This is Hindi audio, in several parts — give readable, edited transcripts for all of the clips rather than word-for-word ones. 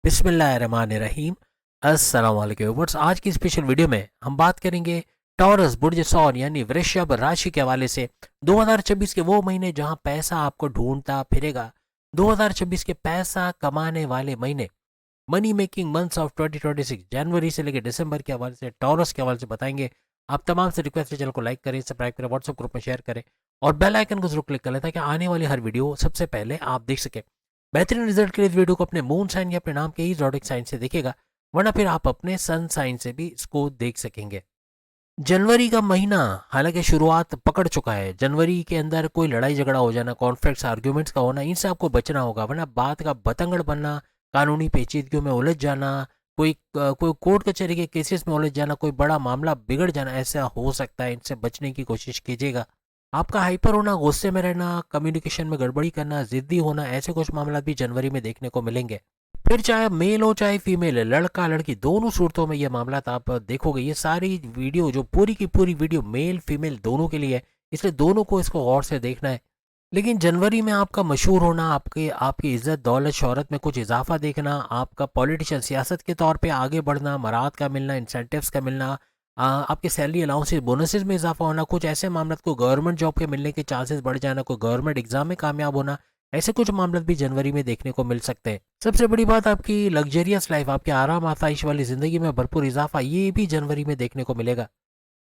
बिस्मिल्लाहिर्रहमानिर्रहीम। अस्सलाम वालेकुम व्यूअर्स। आज की स्पेशल वीडियो में हम बात करेंगे टॉरस बुर्ज सौर यानी वृषभ राशि के हवाले से 2026 के वो महीने जहां पैसा आपको ढूंढता फिरेगा। 2026 के पैसा कमाने वाले महीने, मनी मेकिंग मंथ्स ऑफ 2026, जनवरी से लेकर दिसंबर के हवाले से, टॉरस के हवाले से बताएंगे। आप तमाम से रिक्वेस्ट है, चैनल को लाइक करें, सब्सक्राइब करें, व्हाट्सएप ग्रुप में शेयर करें और बेल आइकन को जरूर क्लिक कर लें ताकि आने वाली हर वीडियो सबसे पहले आप देख सकें। बेहतरीन रिजल्ट के लिए इस वीडियो को अपने मून साइन या अपने नाम के ही ज़ोडिक साइन से देखिएगा, वरना फिर आप अपने सन साइन से भी इसको देख सकेंगे। जनवरी का महीना हालांकि शुरुआत पकड़ चुका है। जनवरी के अंदर कोई लड़ाई झगड़ा हो जाना, कॉन्फ्लिक्ट्स आर्ग्यूमेंट्स का होना, इनसे आपको बचना होगा, वरना बात का बतंगड़ बनना, कानूनी पेचीदगियों में उलझ जाना, कोई कोर्ट कचहरी के केसेस में उलझ जाना, कोई बड़ा मामला बिगड़ जाना, ऐसा हो सकता है। इनसे बचने की कोशिश कीजिएगा। आपका हाइपर होना, गुस्से में रहना, कम्युनिकेशन में गड़बड़ी करना, जिद्दी होना, ऐसे कुछ मामला भी जनवरी में देखने को मिलेंगे। फिर चाहे मेल हो चाहे फीमेल, लड़का लड़की, दोनों सूरतों में ये मामला आप देखोगे। ये सारी वीडियो जो पूरी की पूरी वीडियो मेल फीमेल दोनों के लिए है, इसलिए दोनों को इसको गौर से देखना है। लेकिन जनवरी में आपका मशहूर होना, आपके आपकी इज्जत दौलत शोहरत में कुछ इजाफा देखना, आपका पॉलिटिशियन सियासत के तौर पे आगे बढ़ना, मराद का मिलना, इंसेंटिव्स का मिलना, आपके सैलरी अलाउंसेस बोनसेस में इजाफा होना, कुछ ऐसे मामला, को गवर्नमेंट जॉब के मिलने के चांसेस बढ़ जाना, कोई गवर्नमेंट एग्जाम में कामयाब होना, ऐसे कुछ मामले भी जनवरी में देखने को मिल सकते हैं। सबसे बड़ी बात, आपकी लग्जरियस लाइफ, आपके आराम आसाइश वाली जिंदगी में भरपूर इजाफा, ये भी जनवरी में देखने को मिलेगा।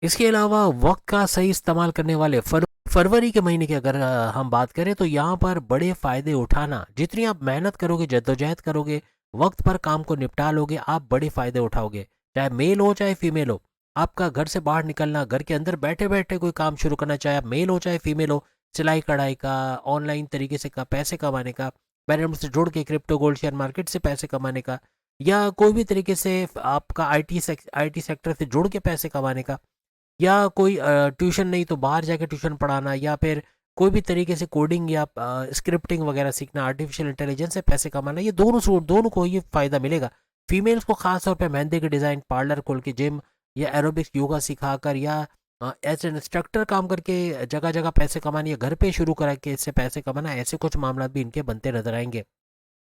इसके अलावा वक्त का सही इस्तेमाल करने वाले फरवरी के महीने की अगर हम बात करें तो यहाँ पर बड़े फायदे उठाना, जितनी आप मेहनत करोगे, जद्दोजहद करोगे, वक्त पर काम को निपटा लोगे, आप बड़े फायदे उठाओगे। चाहे मेल हो चाहे फीमेल हो, आपका घर से बाहर निकलना, घर के अंदर बैठे बैठे कोई काम शुरू करना, चाहे आप मेल हो चाहे फीमेल हो, सिलाई कढ़ाई का, ऑनलाइन तरीके से का पैसे कमाने का, पैरेंट से जुड़ के क्रिप्टो गोल्ड शेयर मार्केट से पैसे कमाने का, या कोई भी तरीके से आपका आईटी सेक्टर से जुड़ के पैसे कमाने का, या कोई ट्यूशन नहीं तो बाहर जाके ट्यूशन पढ़ाना, या फिर कोई भी तरीके से कोडिंग या स्क्रिप्टिंग वगैरह सीखना, आर्टिफिशियल इंटेलिजेंस से पैसे कमाना, ये दोनों को ये फ़ायदा मिलेगा। फीमेल्स को खास तौर पे मेहंदी के डिज़ाइन, पार्लर खोल के, जिम या एरोबिक्स योगा सिखाकर, या एज एन इंस्ट्रक्टर काम करके जगह जगह पैसे कमाने, या घर पे शुरू करा के इससे पैसे कमाना, ऐसे कुछ मामला भी इनके बनते नजर आएंगे।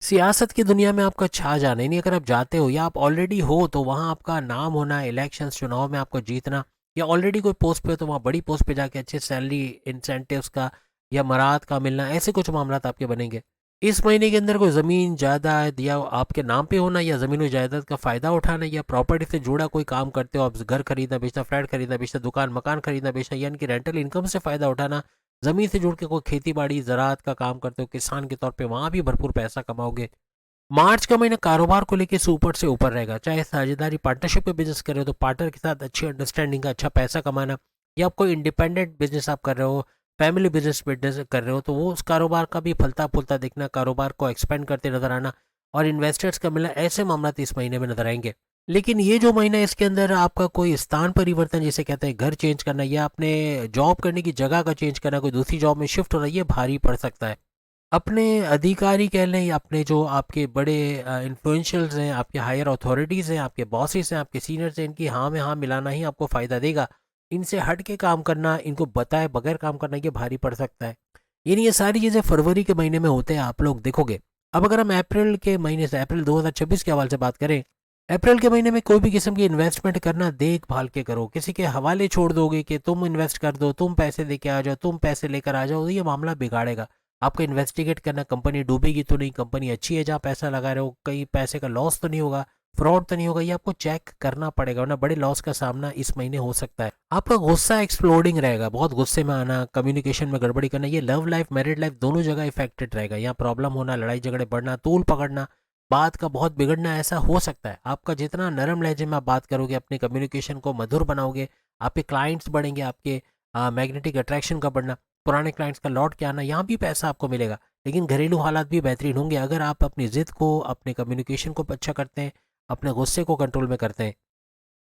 सियासत की दुनिया में आपका छा जाना, यानी अगर आप जाते हो या आप ऑलरेडी हो तो वहाँ आपका नाम होना, इलेक्शन चुनाव में आपको जीतना, या ऑलरेडी कोई पोस्ट पे हो तो वहाँ बड़ी पोस्ट पे जाके अच्छे सैलरी इंसेंटिव्स का या मराद का मिलना, ऐसे कुछ मामला आपके बनेंगे। इस महीने के अंदर कोई ज़मीन जायदाद या आपके नाम पे होना, या ज़मीन और जायदाद का फ़ायदा उठाना, या प्रॉपर्टी से जुड़ा कोई काम करते हो आप, घर खरीदना बेचना, फ्लैट खरीदना बेचना, दुकान मकान खरीदना बेचना, यानी कि रेंटल इनकम से फ़ायदा उठाना, ज़मीन से जुड़ के कोई खेती बाड़ी ज़राअत का काम करते हो किसान के तौर पे, वहाँ भी भरपूर पैसा कमाओगे। मार्च का महीना कारोबार को लेके सुपर से ऊपर रहेगा। चाहे साझेदारी पार्टनरशिप में बिजनेस कर रहे हो तो पार्टनर के साथ अच्छी अंडरस्टैंडिंग का अच्छा पैसा कमाना, या आप कोई इंडिपेंडेंट बिजनेस आप कर रहे हो, फैमिली बिजनेस कर रहे हो, तो वो उस कारोबार का भी फलता फूलता दिखना, कारोबार को एक्सपेंड करते नजर आना और इन्वेस्टर्स का मिलना, ऐसे मामला इस महीने में नजर आएंगे। लेकिन ये जो महीना है इसके अंदर आपका कोई स्थान परिवर्तन जिसे कहते हैं, घर चेंज करना, या अपने जॉब करने की जगह का चेंज करना, कोई दूसरी जॉब में शिफ्ट होना, ये भारी पड़ सकता है। अपने अधिकारी कह लें, या अपने जो आपके बड़े इन्फ्लुएंशियल्स हैं, आपके हायर अथॉरिटीज़ हैं, आपके बॉसेस हैं, आपके सीनियर्स हैं, इनकी हाँ में हाँ मिलाना ही आपको फ़ायदा देगा। इनसे हट के काम करना, इनको बताए बगैर काम करना, ये भारी पड़ सकता है। यानी ये सारी चीज़ें फरवरी के महीने में होते हैं, आप लोग देखोगे। अब अगर हम अप्रैल के महीने से, अप्रैल 2026 के हवाले से बात करें, अप्रैल के महीने में कोई भी किस्म की इन्वेस्टमेंट करना देखभाल के करो। किसी के हवाले छोड़ दोगे कि तुम इन्वेस्ट कर दो, तुम पैसे दे के आ जाओ, तुम पैसे लेकर आ जाओ, तो ये मामला बिगाड़ेगा। आपको इन्वेस्टिगेट करना, कंपनी डूबेगी तो नहीं, कंपनी अच्छी है जहाँ पैसा लगा रहे हो, कहीं पैसे का लॉस तो नहीं होगा, फ्रॉड तो नहीं होगा, ये आपको चेक करना पड़ेगा, वरना बड़े लॉस का सामना इस महीने हो सकता है। आपका गुस्सा एक्सप्लोडिंग रहेगा, बहुत गुस्से में आना, कम्युनिकेशन में गड़बड़ी करना, ये लव लाइफ मैरिड लाइफ दोनों जगह इफेक्टेड रहेगा। यहाँ प्रॉब्लम होना, लड़ाई झगड़े बढ़ना, तूल पकड़ना, बात का बहुत बिगड़ना, ऐसा हो सकता है। आपका जितना नरम लहजे में आप बात करोगे, अपने कम्युनिकेशन को मधुर बनाओगे, आपके क्लाइंट्स बढ़ेंगे, आपके मैग्नेटिक अट्रैक्शन का बढ़ना, पुराने क्लाइंट्स का लौट के आना, यहाँ भी पैसा आपको मिलेगा। लेकिन घरेलू हालात भी बेहतरीन होंगे अगर आप अपनी ज़िद को, अपने कम्युनिकेशन को अच्छा करते हैं, अपने गुस्से को कंट्रोल में करते हैं।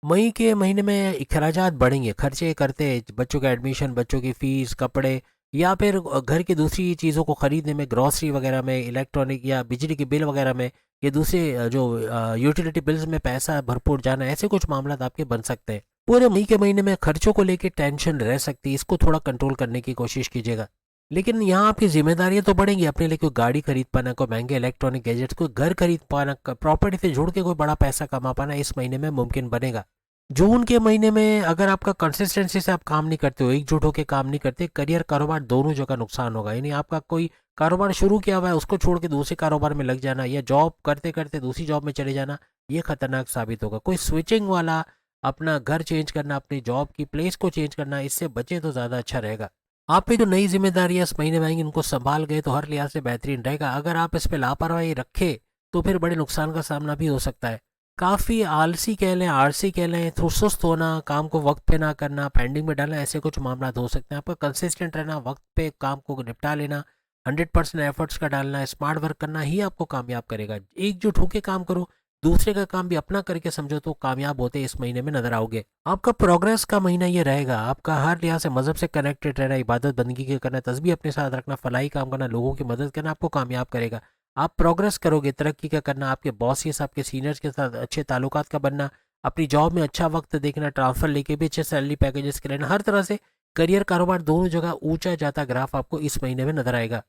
मई के महीने में अखराजात बढ़ेंगे, खर्चे करते हैं, बच्चों का एडमिशन, बच्चों की फ़ीस, कपड़े, या फिर घर की दूसरी चीज़ों को ख़रीदने में, ग्रॉसरी वगैरह में, इलेक्ट्रॉनिक या बिजली के बिल वगैरह में, या दूसरे जो यूटिलिटी बिल्स में पैसा भरपूर जाना, ऐसे कुछ मामला आपके बन सकते हैं। पूरे मई के महीने में खर्चों को लेकर टेंशन रह सकती है, इसको थोड़ा कंट्रोल करने की कोशिश कीजिएगा। लेकिन यहाँ आपकी जिम्मेदारियां तो बढ़ेंगी, अपने लिए कोई गाड़ी खरीद पाना, कोई महंगे इलेक्ट्रॉनिक गैजेट्स, कोई घर खरीद पाना, प्रॉपर्टी से जुड़ के कोई बड़ा पैसा कमा पाना इस महीने में मुमकिन बनेगा। जून के महीने में अगर आपका कंसिस्टेंसी से आप काम नहीं करते हो, एकजुट होकर काम नहीं करते, करियर कारोबार दोनों जगह नुकसान होगा। यानी आपका कोई कारोबार शुरू किया हुआ है उसको छोड़ के दूसरे कारोबार में लग जाना, या जॉब करते करते दूसरी जॉब में चले जाना, ये खतरनाक साबित होगा। कोई स्विचिंग वाला, अपना घर चेंज करना, अपनी जॉब की प्लेस को चेंज करना, इससे बचे तो ज़्यादा अच्छा रहेगा। आप पे जो नई जिम्मेदारियां इस महीने में आएंगी उनको संभाल गए तो हर लिहाज से बेहतरीन रहेगा। अगर आप इस पे लापरवाही रखे तो फिर बड़े नुकसान का सामना भी हो सकता है। काफ़ी आलसी कह लें, आलसी कह लें, थोड़ा सुस्त होना, काम को वक्त पे ना करना, पेंडिंग में डालना, ऐसे कुछ मामला हो सकते हैं। आपका कंसिस्टेंट रहना, वक्त पे काम को निपटा लेना, 100% एफर्ट्स का डालना, स्मार्ट वर्क करना ही आपको कामयाब करेगा। एकजुट होकर काम करो, दूसरे का काम भी अपना करके समझो, तो कामयाब होते इस महीने में नजर आओगे। आपका प्रोग्रेस का महीना ये रहेगा। आपका हर लिहाज से मजहब से कनेक्टेड रहना, इबादत बंदगी के करना, तस्बीह अपने साथ रखना, फलाही काम करना, लोगों की मदद करना आपको कामयाब करेगा। आप प्रोग्रेस करोगे, तरक्की का करना, आपके बॉसेस, आपके सीनियर्स के साथ अच्छे ताल्लुकात का बनना, अपनी जॉब में अच्छा वक्त देखना, ट्रांसफर लेके भी अच्छे सैलरी पैकेजेस के लेना, हर तरह से करियर कारोबार दोनों जगह ऊंचा जाता ग्राफ आपको इस महीने में नजर आएगा।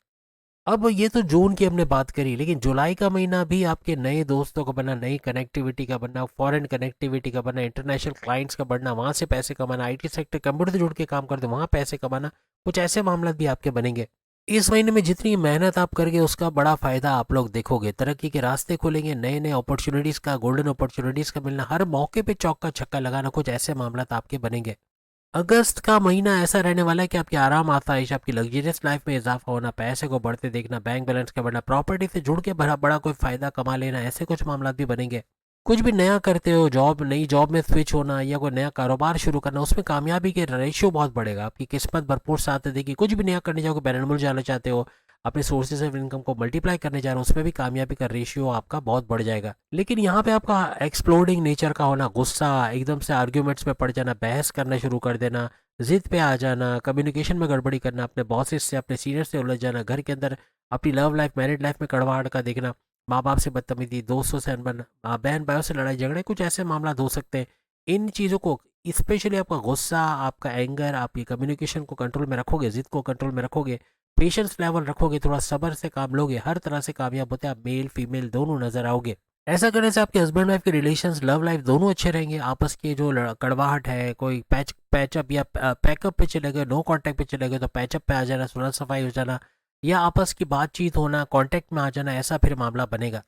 अब ये तो जून की हमने बात करी, लेकिन जुलाई का महीना भी आपके नए दोस्तों का बनना, नई कनेक्टिविटी का बनना, फॉरेन कनेक्टिविटी का बनना, इंटरनेशनल क्लाइंट्स का बढ़ना, वहाँ से पैसे कमाना, आईटी सेक्टर कंप्यूटर से जुड़ के काम करते वहाँ पैसे कमाना, कुछ ऐसे मामला भी आपके बनेंगे। इस महीने में जितनी मेहनत आप करेंगे उसका बड़ा फायदा आप लोग देखोगे। तरक्की के रास्ते खुलेंगे, नए नए अपॉर्चुनिटीज़ का, गोल्डन अपॉर्चुनिटीज़ का मिलना, हर मौके पे चौका छक्का लगाना, कुछ ऐसे मामला आपके बनेंगे। अगस्त का महीना ऐसा रहने वाला है कि आपकी आराम आसाइश, आपकी लग्जरियस लाइफ में इजाफा होना, पैसे को बढ़ते देखना, बैंक बैलेंस का बढ़ना, प्रॉपर्टी से जुड़ के बड़ा बड़ा कोई फायदा कमा लेना, ऐसे कुछ मामला भी बनेंगे। कुछ भी नया करते हो, जॉब, नई जॉब में स्विच होना या कोई नया कारोबार शुरू करना, उसमें कामयाबी के रेशियो बहुत बढ़ेगा, आपकी किस्मत भरपूर साथ देगी। कुछ भी नया करने जाओगे, बैरन जाना चाहते हो, अपने सोर्सेज ऑफ इनकम को मल्टीप्लाई करने जा रहे हो, उसमें भी कामयाबी का रेशियो आपका बहुत बढ़ जाएगा। लेकिन यहाँ पे आपका एक्सप्लोडिंग नेचर का होना, गुस्सा, एकदम से आर्ग्यूमेंट्स में पड़ जाना, बहस करना शुरू कर देना, जिद पे आ जाना, कम्युनिकेशन में गड़बड़ी करना, अपने बॉसेस से, अपने सीनियर से उलझ जाना, घर के अंदर अपनी लव लाइफ, मैरिड लाइफ में कड़वाहट का देखना, माँ बाप से बदतमीजी, दोस्तों से अनबन, बहन भाइयों से लड़ाई झगड़े, कुछ ऐसे मामला हो सकते हैं। इन चीज़ों को, स्पेशली आपका गुस्सा, आपका एंगर, आपकी कम्युनिकेशन को कंट्रोल में रखोगे, जिद को कंट्रोल में रखोगे, पेशेंस लेवल रखोगे, थोड़ा सब्र से काम लोगे, हर तरह से कामयाब होते हैं आप। मेल फीमेल दोनों नजर आओगे। ऐसा करने से आपके हस्बैंड वाइफ के रिलेशंस, लव लाइफ दोनों अच्छे रहेंगे। आपस की जो कड़वाहट है, कोई पैचअप या पैकअप पे चले गए, नो कांटेक्ट पे चले गए तो पैचअप पे आ जाना, सुलह सफाई हो जाना, या आपस की बातचीत होना, कांटेक्ट में आ जाना, ऐसा फिर मामला बनेगा।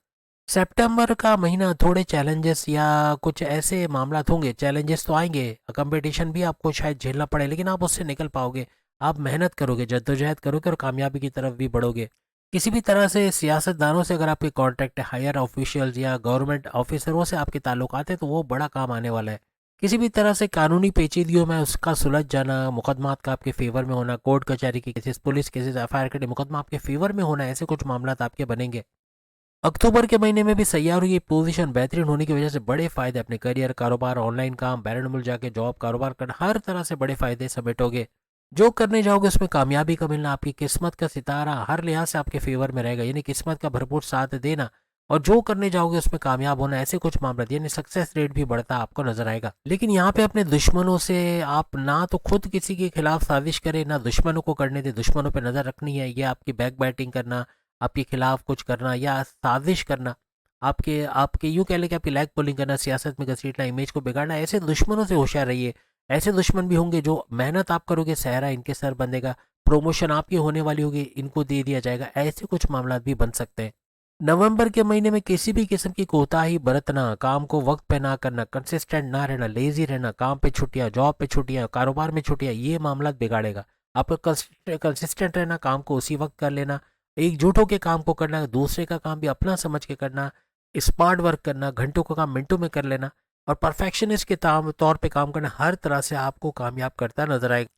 सितंबर का महीना थोड़े चैलेंजेस या कुछ ऐसे मामला होंगे, चैलेंजेस तो आएंगे, कंपटीशन भी आपको शायद झेलना पड़े, लेकिन आप उससे निकल पाओगे। आप मेहनत करोगे, जद्दोजहद करोगे और कामयाबी की तरफ भी बढ़ोगे। किसी भी तरह से सियासतदानों से अगर आपके कॉन्टैक्ट है, हायर ऑफिशियल्स या गवर्नमेंट ऑफिसरों से आपके ताल्लुकात हैं, तो वो बड़ा काम आने वाला है। किसी भी तरह से कानूनी पेचीदगियों में उसका सुलझ जाना, मुकदमात का आपके फेवर में होना, कोर्ट कचहरी के केसेस, पुलिस केसेस, एफआईआर के मुकदमा आपके फेवर में होना, ऐसे कुछ मामला आपके बनेंगे। अक्टूबर के महीने में भी सैयारों की पोजीशन बेहतरीन होने की वजह से बड़े फायदे, अपने करियर, कारोबार, ऑनलाइन काम, बैरन मुल्क जाके जॉब, कारोबार करना, हर तरह से बड़े फायदे समेटोगे। जो करने जाओगे उसमें कामयाबी का मिलना, आपकी किस्मत का सितारा हर लिहाज से आपके फेवर में रहेगा, यानी किस्मत का भरपूर साथ देना, और जो करने जाओगे उसमें कामयाब होना, ऐसे कुछ मामला, यानी सक्सेस रेट भी बढ़ता आपको नजर आएगा। लेकिन यहाँ पे अपने दुश्मनों से आप ना तो खुद किसी के खिलाफ साजिश करें, ना दुश्मनों को करने दे, दुश्मनों पर नजर रखनी है, ये आपकी बैक बैटिंग करना, आपके खिलाफ कुछ करना या साजिश करना, आपके आपके यूँ कह लें कि आपकी लैग पुलिंग करना, सियासत में घसीटना, इमेज को बिगाड़ना, ऐसे दुश्मनों से होशियार रहिए। ऐसे दुश्मन भी होंगे जो मेहनत आप करोगे सहरा इनके सर बंधेगा, प्रमोशन आपकी होने वाली होगी इनको दे दिया जाएगा, ऐसे कुछ मामला भी बन सकते हैं। नवंबर के महीने में किसी भी किस्म की कोताही बरतना, काम को वक्त पे ना करना, कंसिस्टेंट ना रहना, लेजी रहना, काम पे छुट्टियां, जॉब पे छुट्टियां, कारोबार में छुट्टियां, ये मामला बिगाड़ेगा। आपको कंसिस्टेंट रहना, काम को उसी वक्त कर लेना, एकजुट होकर काम को करना, दूसरे का काम भी अपना समझ के करना, स्मार्ट वर्क करना, घंटों का काम मिनटों में कर लेना, और परफेक्शनिस्ट के तौर पे काम करना, हर तरह से आपको कामयाब करता नजर आएगा।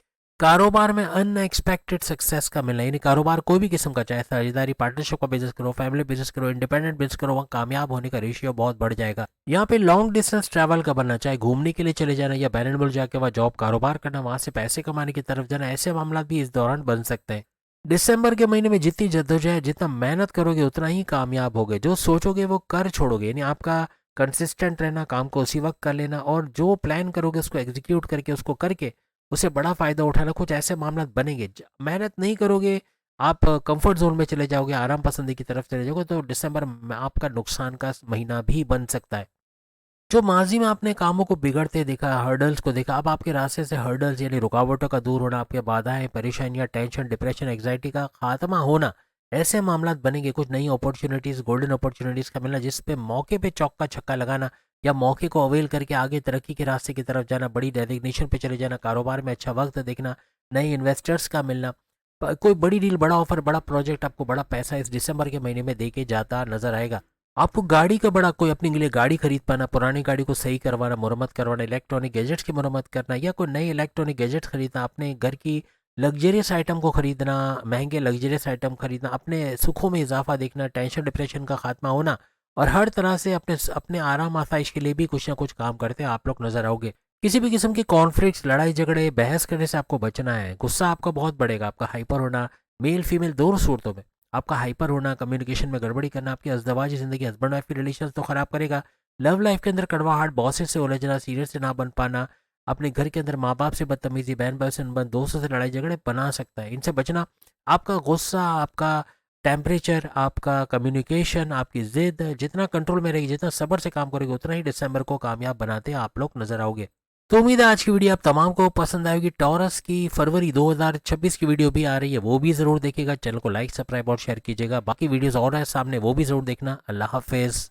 कारोबार में अनएक्सपेक्टेड सक्सेस का मिलना, यानी कारोबार कोई भी किस्म का, चाहे साझेदारी, पार्टनरशिप का बिजनेस करो, फैमिली बिजनेस करो, इंडिपेंडेंट बिजनेस करो, वहाँ कामयाब होने का रेशियो बहुत बढ़ जाएगा। यहाँ पे लॉन्ग डिस्टेंस ट्रैवल का बनना, चाहे घूमने के लिए चले जाना या बैरन मुल्क जाके वहाँ जॉब, कारोबार करना, वहाँ से पैसे कमाने की तरफ जाना, ऐसे मामला भी इस दौरान बन सकते हैं। दिसंबर के महीने में जितनी जद्दोजहद, जितना मेहनत करोगे उतना ही कामयाब होगे। जो सोचोगे वो कर छोड़ोगे, यानी आपका कंसिस्टेंट रहना, काम को उसी वक्त कर लेना, और जो प्लान करोगे उसको एग्जीक्यूट करके, उसको करके उसे बड़ा फ़ायदा उठाना, कुछ ऐसे मामला बनेंगे। मेहनत नहीं करोगे, आप कंफर्ट जोन में चले जाओगे, आराम पसंदी की तरफ चले जाओगे, तो दिसंबर में आपका नुकसान का महीना भी बन सकता है। जो माजी में आपने कामों को बिगड़ते देखा, हर्डल्स को देखा, अब आपके रास्ते से हर्डल्स यानी रुकावटों का दूर होना, आपके बाधाएं, परेशानियां, टेंशन, डिप्रेशन, एग्जाइटी का खात्मा होना, ऐसे मामला बनेंगे। कुछ नई अपॉर्चुनिटीज़, गोल्डन अपॉर्चुनिटीज़ का मिलना, जिस पे मौके पे चौका छक्का लगाना या मौके को अवेल करके आगे तरक्की के रास्ते की तरफ जाना, बड़ी डेजिग्नेशन पे चले जाना, कारोबार में अच्छा वक्त देखना, नए इन्वेस्टर्स का मिलना, कोई बड़ी डील, बड़ा ऑफर, बड़ा प्रोजेक्ट आपको बड़ा पैसा इस दिसंबर के महीने में दे के जाता नजर आएगा। आपको गाड़ी का बड़ा कोई अपने लिए गाड़ी खरीद पाना, पुरानी गाड़ी को सही करवाना, मुरम्मत करवाना, इलेक्ट्रॉनिक गैजेट्स की मुरम्मत करना, या कोई नई इलेक्ट्रॉनिक गैजेट्स खरीदना, अपने घर की लग्जरियस आइटम को खरीदना, महंगे लग्जरियस आइटम खरीदना, अपने सुखों में इजाफा देखना, टेंशन डिप्रेशन का खात्मा होना, और हर तरह से अपने अपने आराम आसाइश के लिए भी कुछ ना कुछ काम करते हैं आप लोग नजर आओगे। किसी भी किस्म के कॉन्फ्लिक्ट्स, लड़ाई झगड़े, बहस करने से आपको बचना है। गुस्सा आपका बहुत बढ़ेगा, आपका हाइपर होना, मेल फीमेल दोनों सूरतों में आपका हाइपर होना, कम्युनिकेशन में गड़बड़ी करना, आपकी अज़दवाजी ज़िंदगी, हस्बैंड वाइफ की रिलेशन तो ख़राब करेगा। लव लाइफ के अंदर कड़वाहट, बॉसेस से उलझना, सीरियस से ना बन पाना, अपने घर के अंदर माँ बाप से बदतमीजी, बहन भाई से अनबन, दोस्तों से लड़ाई झगड़े बना सकता है। इनसे बचना। आपका गुस्सा, आपका टेम्परेचर, आपका कम्युनिकेशन, आपकी ज़िद जितना कंट्रोल में रहेगी, जितना सब्र से काम करेगी, उतना ही दिसंबर को कामयाब बनाते आप लोग नजर आओगे। तो उम्मीद है आज की वीडियो आप तमाम को पसंद आएगी। टॉरस की फरवरी 2026 की वीडियो भी आ रही है, वो भी ज़रूर देखिएगा। चैनल को लाइक, सब्सक्राइब और शेयर कीजिएगा। बाकी वीडियोस और है सामने, वो भी ज़रूर देखना। अल्लाह हाफिज़।